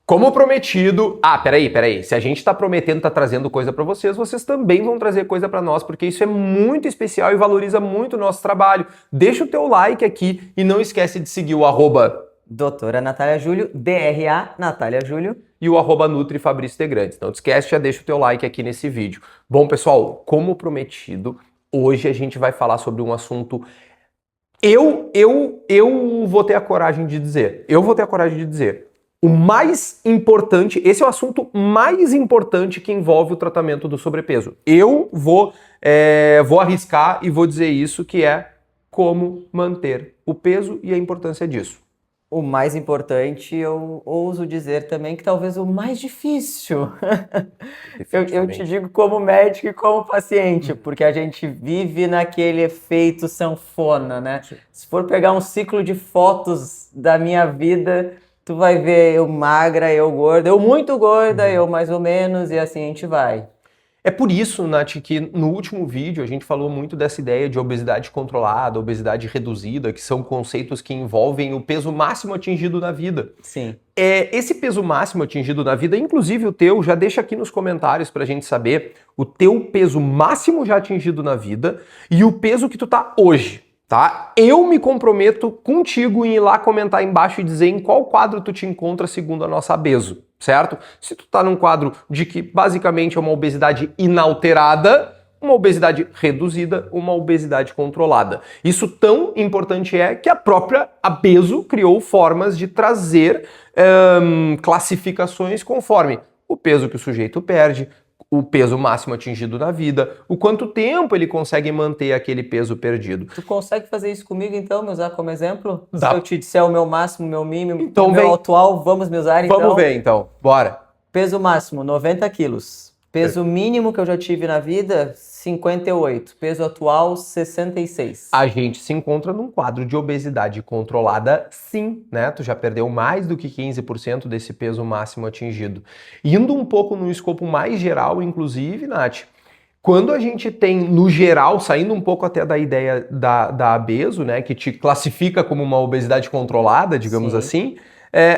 Como prometido... peraí. Se a gente tá prometendo, tá trazendo coisa pra vocês, vocês também vão trazer coisa pra nós, porque isso é muito especial e valoriza muito o nosso trabalho. Deixa o teu like aqui e não esquece de seguir o arroba... Doutora Natália Júlio, DRA Natália Júlio. E o arroba Nutri Fabrício Tegrantes. Não te esquece, já deixa o teu like aqui nesse vídeo. Bom, pessoal, como prometido, hoje a gente vai falar sobre um assunto... Eu vou ter a coragem de dizer. O mais importante, esse é o assunto mais importante que envolve o tratamento do sobrepeso. Eu vou arriscar e vou dizer isso, que é como manter o peso e a importância disso. O mais importante, eu ouso dizer também que talvez o mais difícil. Eu te digo como médico e como paciente, porque a gente vive naquele efeito sanfona, né? Se for pegar um ciclo de fotos da minha vida, tu vai ver eu magra, eu gorda, eu muito gorda, eu mais ou menos, e assim a gente vai. É por isso, Nath, que no último vídeo a gente falou muito dessa ideia de obesidade controlada, obesidade reduzida, que são conceitos que envolvem o peso máximo atingido na vida. Sim. Esse peso máximo atingido na vida, inclusive o teu, já deixa aqui nos comentários pra gente saber o teu peso máximo já atingido na vida e o peso que tu tá hoje. Tá? Eu me comprometo contigo em ir lá comentar embaixo e dizer em qual quadro tu te encontra segundo a nossa Abeso, certo? Se tu tá num quadro de que basicamente é uma obesidade inalterada, uma obesidade reduzida, uma obesidade controlada. Isso tão importante é que a própria Abeso criou formas de trazer classificações conforme o peso que o sujeito perde, o peso máximo atingido na vida, o quanto tempo ele consegue manter aquele peso perdido. Tu consegue fazer isso comigo então, me usar como exemplo? Dá. Se eu te disser o meu máximo, meu mínimo, então, o meu atual, vamos me usar então? Vamos ver então, bora. Peso máximo, 90 quilos. Peso mínimo que eu já tive na vida, 58. Peso atual, 66. A gente se encontra num quadro de obesidade controlada, sim, né? Tu já perdeu mais do que 15% desse peso máximo atingido. Indo um pouco no escopo mais geral, inclusive, Nath, quando a gente tem, no geral, saindo um pouco até da ideia da Abeso, né, que te classifica como uma obesidade controlada, digamos assim,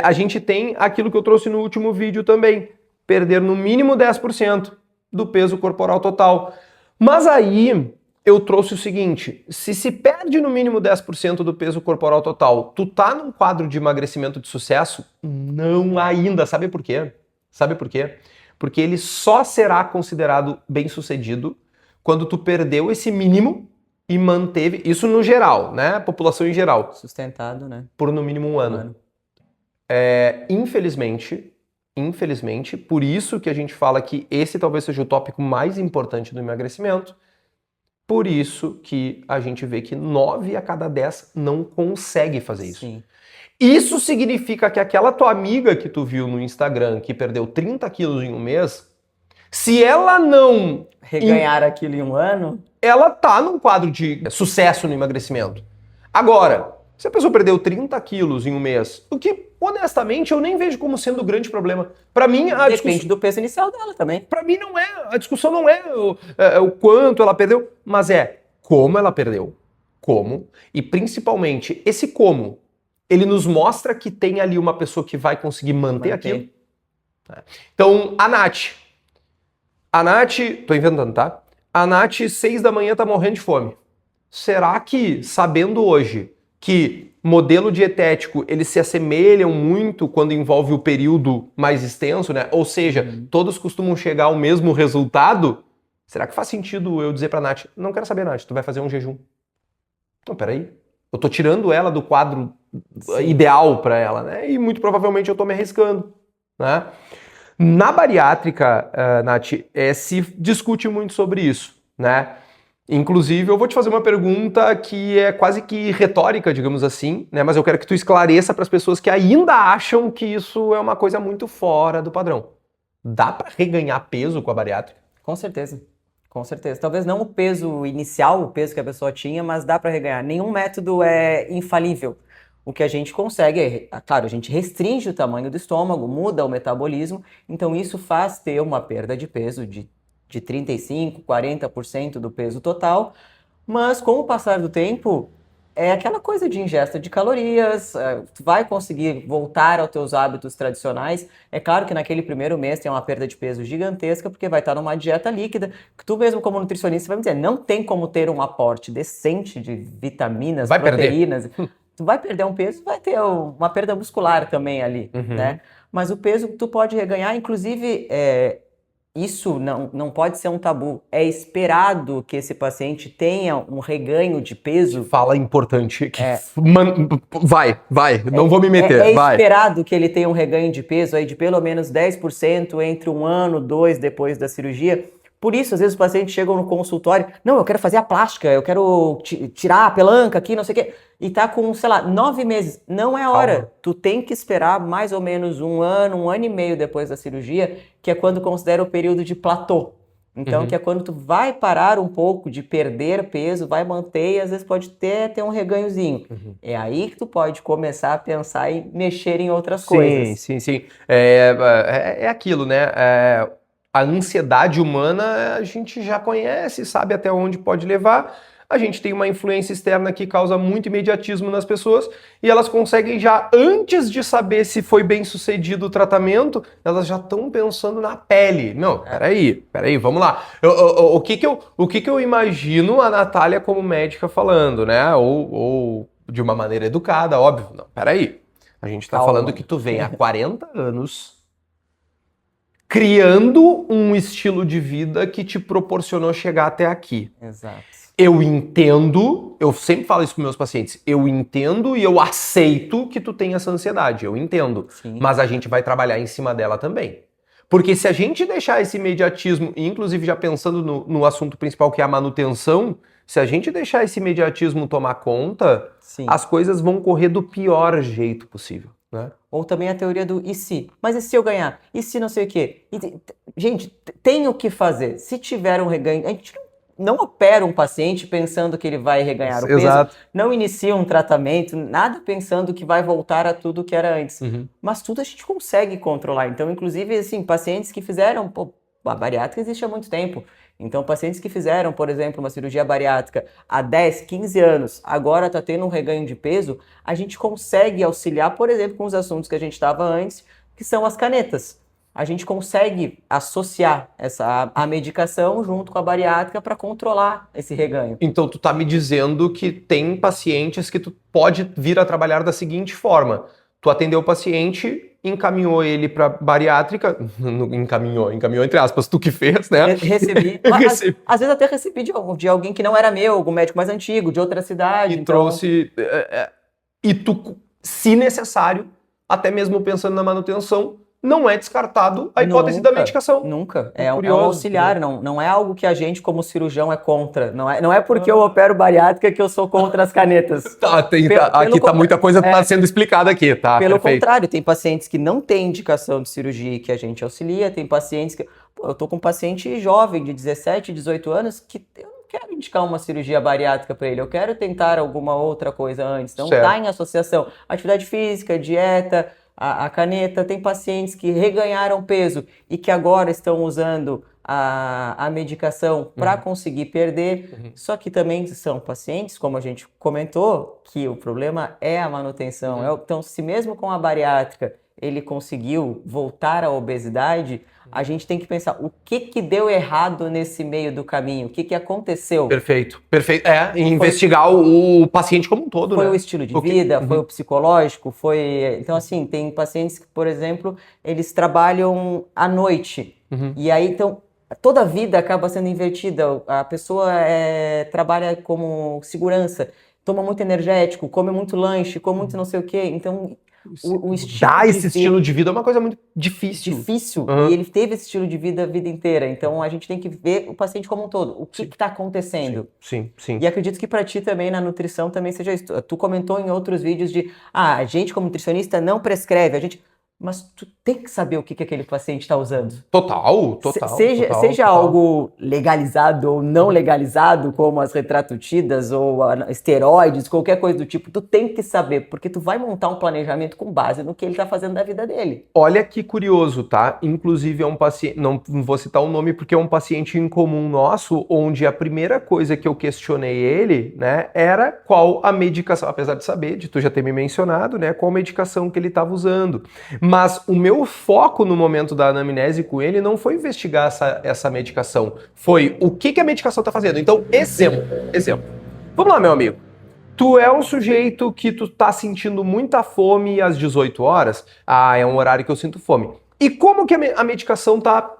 a gente tem aquilo que eu trouxe no último vídeo também, perder no mínimo 10% do peso corporal total. Mas aí eu trouxe o seguinte, se perde no mínimo 10% do peso corporal total, tu tá num quadro de emagrecimento de sucesso? Não ainda, sabe por quê? Porque ele só será considerado bem-sucedido quando tu perdeu esse mínimo e manteve, isso no geral, né? População em geral. Sustentado, né? Por no mínimo um ano. Infelizmente, por isso que a gente fala que esse talvez seja o tópico mais importante do emagrecimento, por isso que a gente vê que 9 a cada 10 não consegue fazer isso. Sim. Isso significa que aquela tua amiga que tu viu no Instagram que perdeu 30 quilos em um mês, se ela não reganhar aquilo em um ano, ela tá num quadro de sucesso no emagrecimento. Agora, se a pessoa perdeu 30 quilos em um mês, o que, honestamente, eu nem vejo como sendo um grande problema. Para mim, a depende do peso inicial dela também. Para mim não é, a discussão não é o quanto ela perdeu, mas é como ela perdeu. Como, e principalmente esse como, ele nos mostra que tem ali uma pessoa que vai conseguir manter aquilo. Então, a Nath, tô inventando, tá? A Nath, 6 da manhã, tá morrendo de fome. Será que, sabendo hoje que modelo dietético, eles se assemelham muito quando envolve o período mais extenso, né? Ou seja, todos costumam chegar ao mesmo resultado? Será que faz sentido eu dizer pra Nath, não quero saber, Nath, tu vai fazer um jejum? Não, peraí. Eu tô tirando ela do quadro ideal para ela, né? E muito provavelmente eu tô me arriscando, né? Na bariátrica, Nath, se discute muito sobre isso, né? Inclusive, eu vou te fazer uma pergunta que é quase que retórica, digamos assim, né? Mas eu quero que tu esclareça para as pessoas que ainda acham que isso é uma coisa muito fora do padrão. Dá para reganhar peso com a bariátrica? Com certeza. Com certeza. Talvez não o peso inicial, o peso que a pessoa tinha, mas dá para reganhar. Nenhum método é infalível. O que a gente consegue é, claro, a gente restringe o tamanho do estômago, muda o metabolismo, então isso faz ter uma perda de peso de 35%, 40% do peso total, mas com o passar do tempo, É aquela coisa de ingesta de calorias, tu vai conseguir voltar aos teus hábitos tradicionais. É claro que naquele primeiro mês tem uma perda de peso gigantesca, porque vai estar numa dieta líquida, que tu mesmo como nutricionista vai me dizer, não tem como ter um aporte decente de vitaminas, Vai proteínas. Tu vai perder um peso, vai ter uma perda muscular também ali, né? Mas o peso que tu pode reganhar, inclusive, isso não pode ser um tabu. É esperado que esse paciente tenha um reganho de peso. Fala importante. Vai, não vou me meter. É vai. esperado que ele tenha um reganho de peso aí de pelo menos 10% entre 1 ano, 2 depois da cirurgia. Por isso, às vezes, os pacientes chegam no consultório, não, eu quero fazer a plástica, eu quero tirar a pelanca aqui, não sei o quê, e tá com, sei lá, 9 meses. Não é a hora. Calma. Tu tem que esperar mais ou menos 1 ano, 1 ano e meio depois da cirurgia, que é quando considera o período de platô. Então, que é quando tu vai parar um pouco de perder peso, vai manter e às vezes pode ter um reganhozinho. É aí que tu pode começar a pensar em mexer em outras coisas. Sim. É aquilo, né? A ansiedade humana a gente já conhece, sabe até onde pode levar. A gente tem uma influência externa que causa muito imediatismo nas pessoas e elas conseguem já, antes de saber se foi bem sucedido o tratamento, elas já estão pensando na pele. Não, peraí, vamos lá. O que que eu imagino a Natália como médica falando, né? Ou de uma maneira educada, óbvio. Não, peraí. A gente tá falando que tu vem há 40 anos criando um estilo de vida que te proporcionou chegar até aqui. Exato. Eu entendo, eu sempre falo isso para meus pacientes, eu entendo e eu aceito que tu tem essa ansiedade, eu entendo. Sim. Mas a gente vai trabalhar em cima dela também. Porque se a gente deixar esse imediatismo, inclusive já pensando no assunto principal que é a manutenção, se a gente deixar esse imediatismo tomar conta, Sim. as coisas vão correr do pior jeito possível, né? Ou também a teoria do e se? Mas e se eu ganhar? E se não sei o quê? Gente, tem o que fazer. Se tiver um reganho, a gente não opera um paciente pensando que ele vai reganhar o peso, Exato. não inicia um tratamento, nada pensando que vai voltar a tudo que era antes. Mas tudo a gente consegue controlar. Então, inclusive, assim, pacientes que fizeram, a bariátrica existe há muito tempo. Então, pacientes que fizeram, por exemplo, uma cirurgia bariátrica há 10, 15 anos, agora está tendo um reganho de peso, a gente consegue auxiliar, por exemplo, com os assuntos que a gente estava antes, que são as canetas. A gente consegue associar a medicação junto com a bariátrica para controlar esse reganho. Então, tu tá me dizendo que tem pacientes que tu pode vir a trabalhar da seguinte forma. Tu atendeu o paciente, encaminhou ele para bariátrica, encaminhou entre aspas, tu que fez, né? Recebi. Às vezes até recebi de alguém que não era meu, algum médico mais antigo, de outra cidade. E então... trouxe... E tu, se necessário, até mesmo pensando na manutenção, não é descartado a hipótese da medicação. Nunca. É um auxiliar, não é algo que a gente, como cirurgião, é contra. Não é porque eu opero bariátrica que eu sou contra as canetas. Aqui tá muita coisa tá sendo explicada aqui, tá? Pelo contrário, tem pacientes que não têm indicação de cirurgia e que a gente auxilia, tem pacientes que... eu tô com um paciente jovem, de 17, 18 anos, que eu não quero indicar uma cirurgia bariátrica para ele, eu quero tentar alguma outra coisa antes. Então tá em associação. Atividade física, dieta... A caneta, tem pacientes que reganharam peso e que agora estão usando a medicação para conseguir perder, só que também são pacientes, como a gente comentou, que o problema é a manutenção. Então, se mesmo com a bariátrica ele conseguiu voltar à obesidade, a gente tem que pensar o que deu errado nesse meio do caminho, o que aconteceu. Perfeito. Investigar o paciente como um todo, foi, né? Foi o estilo de vida, foi o psicológico, foi... Então, assim, tem pacientes que, por exemplo, eles trabalham à noite. E aí, então, toda a vida acaba sendo invertida. A pessoa trabalha como segurança, toma muito energético, come muito lanche, come muito não sei o quê. Então... estilo de vida é uma coisa muito difícil. E ele teve esse estilo de vida a vida inteira. Então a gente tem que ver o paciente como um todo. O que está acontecendo? Sim. E acredito que para ti também na nutrição também seja isso. Tu comentou em outros vídeos de a gente como nutricionista não prescreve. mas tu tem que saber o que aquele paciente está usando. Total. Seja algo legalizado ou não legalizado, como as retratotidas ou esteroides, qualquer coisa do tipo, tu tem que saber, porque tu vai montar um planejamento com base no que ele está fazendo da vida dele. Olha que curioso, tá? Inclusive é um paciente, não vou citar o nome porque é um paciente em comum nosso, onde a primeira coisa que eu questionei ele, né, era qual a medicação, apesar de saber, de tu já ter me mencionado, né, qual medicação que ele estava usando. Mas o meu foco no momento da anamnese com ele não foi investigar essa medicação, foi o que a medicação está fazendo. Então, exemplo. Vamos lá, meu amigo. Tu é um sujeito que tu tá sentindo muita fome às 18 horas. Ah, é um horário que eu sinto fome. E como que a medicação tá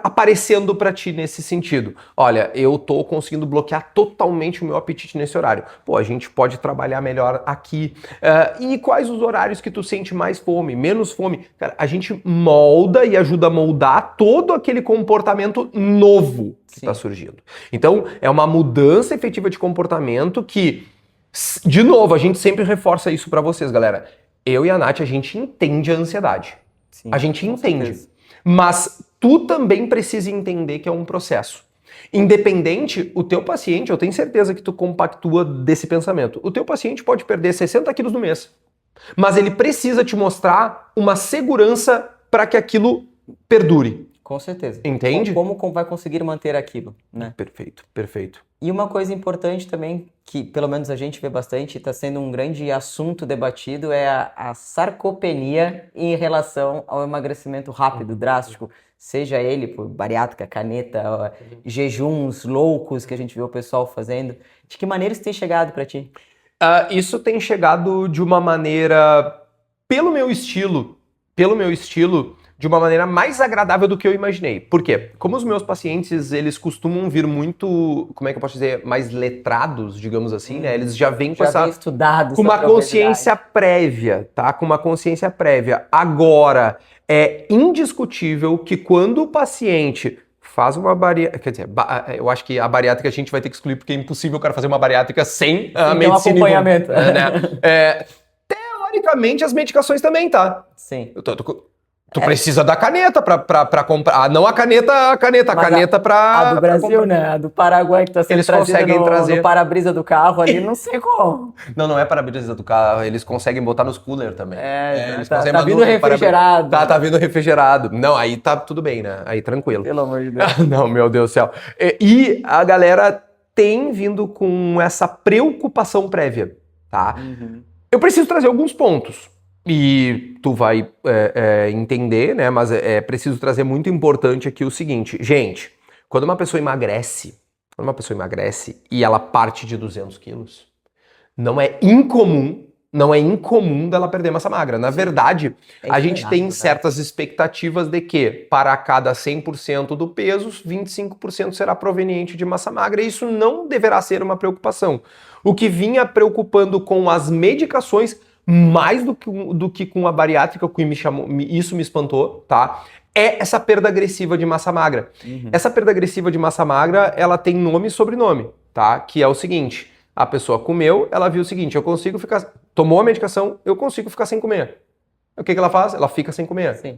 aparecendo pra ti nesse sentido? Olha, eu tô conseguindo bloquear totalmente o meu apetite nesse horário. Pô, a gente pode trabalhar melhor aqui. E quais os horários que tu sente mais fome, menos fome? Cara, a gente molda e ajuda a moldar todo aquele comportamento novo que tá surgindo. Então, é uma mudança efetiva de comportamento que, de novo, a gente sempre reforça isso pra vocês, galera. Eu e a Nath, a gente entende a ansiedade. Sim, a gente entende. Certeza. Mas tu também precisa entender que é um processo. Independente, o teu paciente, eu tenho certeza que tu compactua desse pensamento. O teu paciente pode perder 60 quilos no mês. Mas ele precisa te mostrar uma segurança para que aquilo perdure. Com certeza. Entende? Como vai conseguir manter aquilo, né? Perfeito. E uma coisa importante também, que pelo menos a gente vê bastante, está sendo um grande assunto debatido, é a sarcopenia em relação ao emagrecimento rápido, drástico, seja ele por bariátrica, caneta, jejuns loucos que a gente vê o pessoal fazendo. De que maneira isso tem chegado para ti? Isso tem chegado de uma maneira, pelo meu estilo, de uma maneira mais agradável do que eu imaginei. Por quê? Como os meus pacientes, eles costumam vir muito, como é que eu posso dizer, mais letrados, digamos assim, né? Eles já vêm com com uma consciência prévia, tá? Com uma consciência prévia. Agora, é indiscutível que quando o paciente faz uma bariátrica, quer dizer, eu acho que a bariátrica a gente vai ter que excluir porque é impossível o cara fazer uma bariátrica sem a medicina. Um acompanhamento. Né? Teoricamente, as medicações também, tá? Sim. Tu precisa da caneta pra comprar. Não a caneta, a caneta pra... A do Brasil, né? A do Paraguai que tá sendo trazida no para-brisa do carro ali, não sei como. Não é para-brisa do carro. Eles conseguem botar nos cooler também. Eles tá vindo refrigerado. Tá vindo refrigerado. Não, aí tá tudo bem, né? Aí tranquilo. Pelo amor de Deus. Não, meu Deus do céu. E a galera tem vindo com essa preocupação prévia, tá? Uhum. Eu preciso trazer alguns pontos. E tu vai entender, né? Mas é preciso trazer muito importante aqui o seguinte. Gente, quando uma pessoa emagrece e ela parte de 200 quilos, não é incomum dela perder massa magra. Na verdade, a gente tem certas expectativas de que para cada 100% do peso, 25% será proveniente de massa magra. E isso não deverá ser uma preocupação. O que vinha preocupando com as medicações, mais do que com a bariátrica, que isso me espantou, tá? É essa perda agressiva de massa magra. Uhum. Essa perda agressiva de massa magra, ela tem nome e sobrenome, tá? Que é o seguinte, a pessoa comeu, ela viu o seguinte, tomou a medicação, eu consigo ficar sem comer. O que ela faz? Ela fica sem comer. Sim.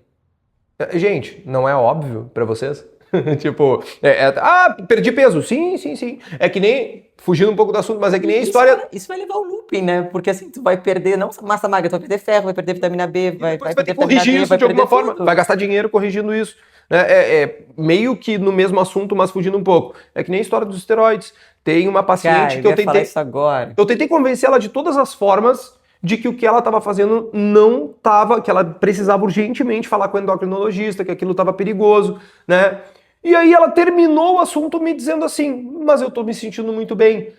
Gente, não é óbvio pra vocês? Tipo, perdi peso. Sim. É que nem, fugindo um pouco do assunto, mas é que nem a história... Isso vai levar ao looping, né? Porque assim, tu vai perder não massa magra, tu vai perder ferro, vai perder vitamina B, vai ter que corrigir isso de alguma forma. Vai gastar dinheiro corrigindo isso. Meio que no mesmo assunto, mas fugindo um pouco. É que nem a história dos esteroides. Tem uma paciente que eu tentei... isso agora. Eu tentei convencer ela de todas as formas de que o que ela estava fazendo não estava... Que ela precisava urgentemente falar com o endocrinologista, que aquilo estava perigoso, né? E aí ela terminou o assunto me dizendo assim, mas eu tô me sentindo muito bem.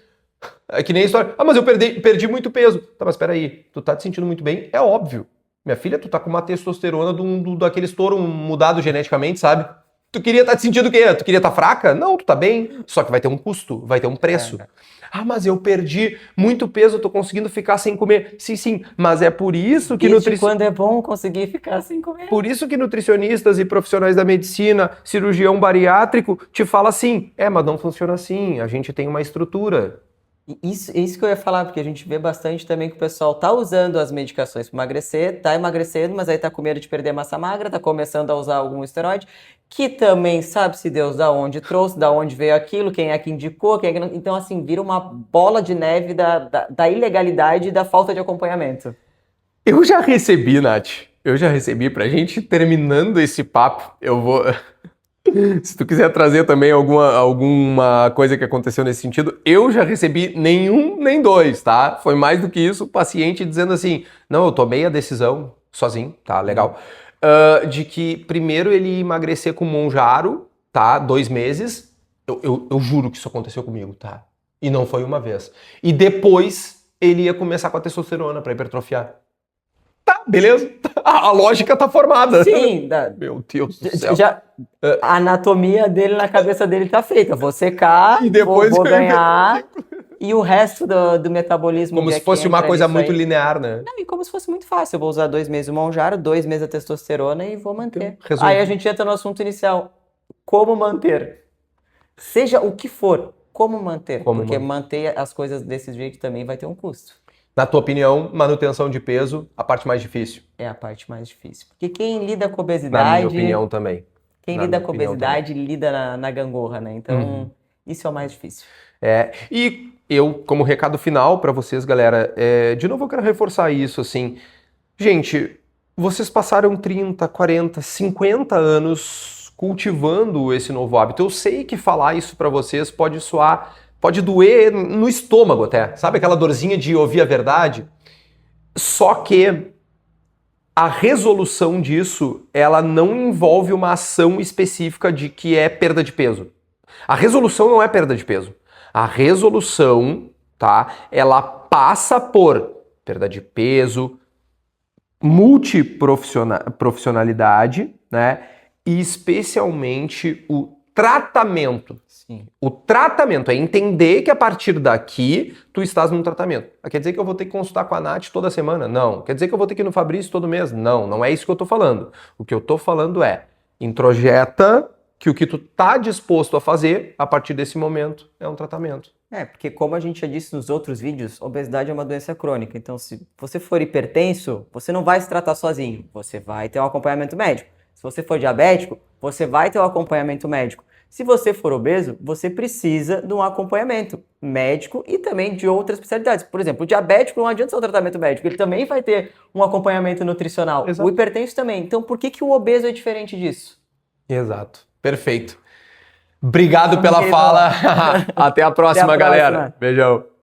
É que nem a história, mas eu perdi muito peso. Tá, mas peraí, tu tá te sentindo muito bem? É óbvio. Minha filha, tu tá com uma testosterona daquele estouro mudado geneticamente, sabe? Tu queria estar te sentindo o quê? Tu queria estar fraca? Não, tu tá bem. Só que vai ter um custo, vai ter um preço. Mas eu perdi muito peso, eu tô conseguindo ficar sem comer. Sim, mas é por isso que quando é bom conseguir ficar sem comer. Por isso que nutricionistas e profissionais da medicina, cirurgião bariátrico, te fala assim, mas não funciona assim, a gente tem uma estrutura. Isso que eu ia falar, porque a gente vê bastante também que o pessoal tá usando as medicações para emagrecer, tá emagrecendo, mas aí tá com medo de perder massa magra, tá começando a usar algum esteroide, que também sabe-se Deus da onde trouxe, da onde veio aquilo, quem é que indicou, quem é que não... Então, assim, vira uma bola de neve da ilegalidade e da falta de acompanhamento. Eu já recebi, Nath. Eu já recebi. Pra gente terminando esse papo, eu vou. Se tu quiser trazer também alguma coisa que aconteceu nesse sentido, eu já recebi nenhum nem dois, tá? Foi mais do que isso, o paciente dizendo assim: não, eu tomei a decisão sozinho, tá? Legal. De que primeiro ele ia emagrecer com Monjaro, tá? 2 meses. Eu juro que isso aconteceu comigo, tá? E não foi uma vez. E depois ele ia começar com a testosterona pra hipertrofiar. Tá, beleza. A lógica tá formada. Sim, Meu Deus do céu. A anatomia dele na cabeça dele tá feita. Vou secar, E depois vou eu ganhar, e o resto do metabolismo... Como que se é que fosse uma entra coisa nisso muito aí. linear, né? Não, e como se fosse muito fácil. Eu vou usar 2 meses o Monjaro, 2 meses a testosterona e vou manter. Então, resolvido. Aí a gente entra no assunto inicial. Como manter? Seja o que for, como manter? Como Porque manter. manter as coisas desse jeito também vai ter um custo. Na tua opinião, manutenção de peso, a parte mais difícil. É a parte mais difícil. Porque quem lida com Na minha obesidade... opinião também. Quem Na lida minha com opinião obesidade lida na gangorra, né? Então, isso é o mais difícil. E eu, como recado final pra vocês, galera, de novo eu quero reforçar isso, assim. Gente, vocês passaram 30, 40, 50 anos cultivando esse novo hábito. Eu sei que falar isso pra vocês pode soar, pode doer no estômago até. Sabe aquela dorzinha de ouvir a verdade? Só que a resolução disso, ela não envolve uma ação específica de que é perda de peso. A resolução não é perda de peso. A resolução, tá? Ela passa por perda de peso, multiprofissionalidade, né? E especialmente o tratamento. Sim. O tratamento é entender que a partir daqui tu estás num tratamento. Quer dizer que eu vou ter que consultar com a Nath toda semana? Não. Quer dizer que eu vou ter que ir no Fabrício todo mês? Não, não é isso que eu tô falando. O que eu tô falando é introjeta que o que tu tá disposto a fazer a partir desse momento é um tratamento. Porque como a gente já disse nos outros vídeos, obesidade é uma doença crônica. Então, se você for hipertenso, você não vai se tratar sozinho. Você vai ter um acompanhamento médico. Se você for diabético, você vai ter um acompanhamento médico. Se você for obeso, você precisa de um acompanhamento médico e também de outras especialidades. Por exemplo, o diabético não adianta só o tratamento médico, ele também vai ter um acompanhamento nutricional. Exato. O hipertenso também. Então, por que o obeso é diferente disso? Exato. Perfeito. Obrigado pela fala. Até a próxima, Até a próxima. galera. Beijão.